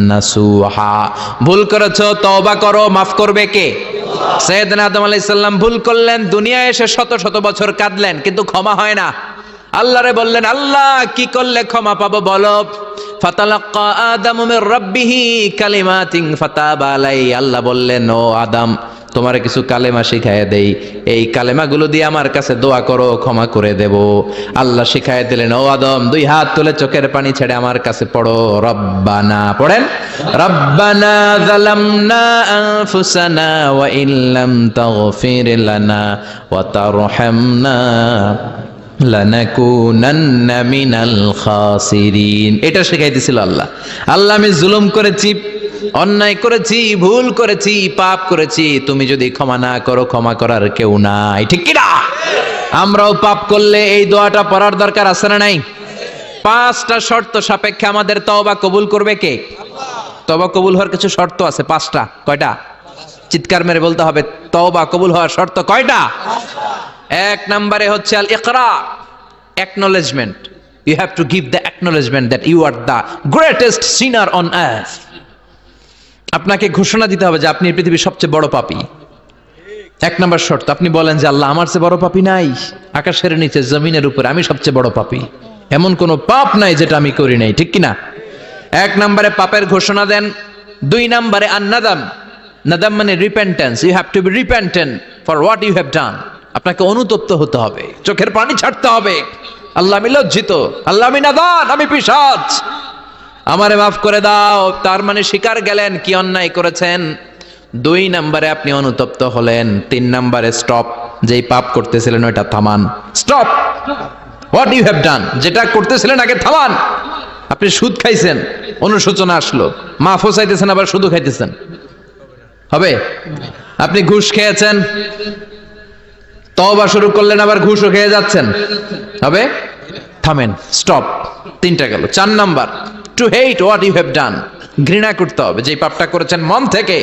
নাসুহা। ভুল করেছো, তওবা করো, মাফ করবে কে? সাইয়েদনা আদম আলাইহিস সালাম ভুল করলেন, দুনিয়ায় এসে শত শত বছর কাঁদলেন, কিন্তু ক্ষমা হয় না। আল্লাহরে বললেন, আল্লাহ কি করলে ক্ষমা পাবো বলো? ফাতালাক্কা আদামু মির রাব্বিহি কালিমাতিন ফাতাবা আলাইহি। আল্লাহ বললেন, ও আদম, তোমারে কিছু কালেমা শিখায় দেই, এই কালেমাগুলো দিয়ে আমার কাছে দোয়া করো, ক্ষমা করে দেব। আল্লাহ শিখায় দিলেন, ও আদম, দুই হাত তুলে চোখের পানি ছেড়ে আমার কাছে পড়ো, রব্বানা। পড়েন, রব্বানা যালামনা আনফুসানা ওয়া ইল্লাম তাগফির লানা ওয়া তারহামনা লানাকুনান্না মিনাল খাসিরিন। এটা শিখাইতেছিল আল্লাহ। আল্লাহ, আমি জুলুম করেছি, অন্যায় করেছি, ভুল করেছি, পাপ করেছি, তুমি যদি ক্ষমা না করো, ক্ষমা করার কেউ নাই, ঠিক কি না? আমরাও পাপ করলে এই দোয়াটা পড়ার দরকার আছে না নাই? 5টা শর্ত সাপেক্ষে আমাদের তওবা কবুল করবে কে? তওবা কবুল হওয়ার কিছু শর্ত আছে 5টা। কয়টা? চিৎকার মেরে বলতে হবে, তওবা কবুল হওয়ার শর্ত কয়টা? 1 নম্বরে হচ্ছে Al Iqra, acknowledgement. You have to give the acknowledgement that you are the greatest sinner on earth. আপনাকে ঘোষণা দিতে হবে যে আপনি পৃথিবীর সবচেয়ে বড় পাপী। 1 নম্বর শর্ত, আপনি বলেন যে আল্লাহ, আমার চেয়ে বড় পাপী নাই, আকাশের নিচে জমিনের উপরে আমি সবচেয়ে বড় পাপী, এমন কোন পাপ নাই যেটা আমি করি নাই, ঠিক কিনা? 1 নম্বরে পাপের ঘোষণা দেন। 2 নম্বরে আন-নাদাম। নাদাম মানে repentance. You have to be repentant for what you have done. আপনাকে অনুতপ্ত হতে হবে, চোখের পানি ছাড়তে হবে। আল্লাহ, আমি লজ্জিত, আল্লাহ আমি নাদান, আমি পিশাচ, আমারে মাফ করে দাও। তার মানে স্বীকার গেলেন কি অন্যায় করেছেন। 2 নম্বরে আপনি অনুতপ্ত হলেন। 3 নম্বরে স্টপ, যেই পাপ করতেছিলেন ওইটা থামান। Stop what you have done, যেটা করতেছিলেন আগে থামান। আপনি সুদ খাইছেন, অনুশোচনা আসলো, মাফও চাইতেছেন, আবার সুদও খাইতেছেন, হবে? আপনি ঘুষ খেয়েছেন, তওবা শুরু করলেন, আবার ঘুষও খেয়ে যাচ্ছেন, হবে? থামেন, স্টপ। 3টা গেল। 4 number, to hate what you have done. ঘৃণা করতে হবে, যে পাপটা করেছেন মন থেকে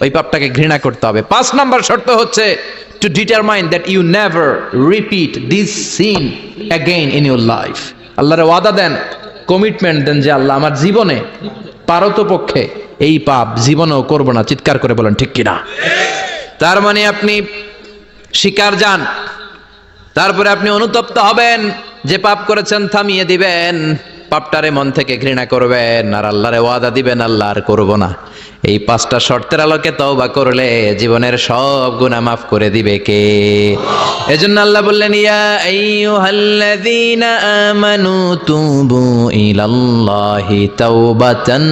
ওই পাপটাকে ঘৃণা করতে হবে। 5 নাম্বার শর্ত হচ্ছে to determine that you never repeat this sin again in your life. আল্লাহর ওয়াদা দেন, কমিটমেন্ট দেন যে আল্লাহ, আমার জীবনে পারতপক্ষে এই পাপ জীবনেও করব না। চিৎকার করে বলেন, ঠিক কিনা? তার মানে আপনি স্বীকার যান, তারপরে আপনি অনুতপ্ত হবেন, যে পাপ করেছেন থামিয়ে দিবেন, পাপটারে মন থেকে ঘৃণা করবেন, আর আল্লাহরে ওয়াদা দিবেন, আল্লাহ আর করব না। এই 5টা শর্তের আলোকে তওবা করলে জীবনের সব গুনাহ মাফ করে দিবে কে? এজন্য আল্লাহ বললেন, ইয়া আইয়ুহাল্লাযীনা আমানু তুবু ইলাল্লাহি তাওবাতান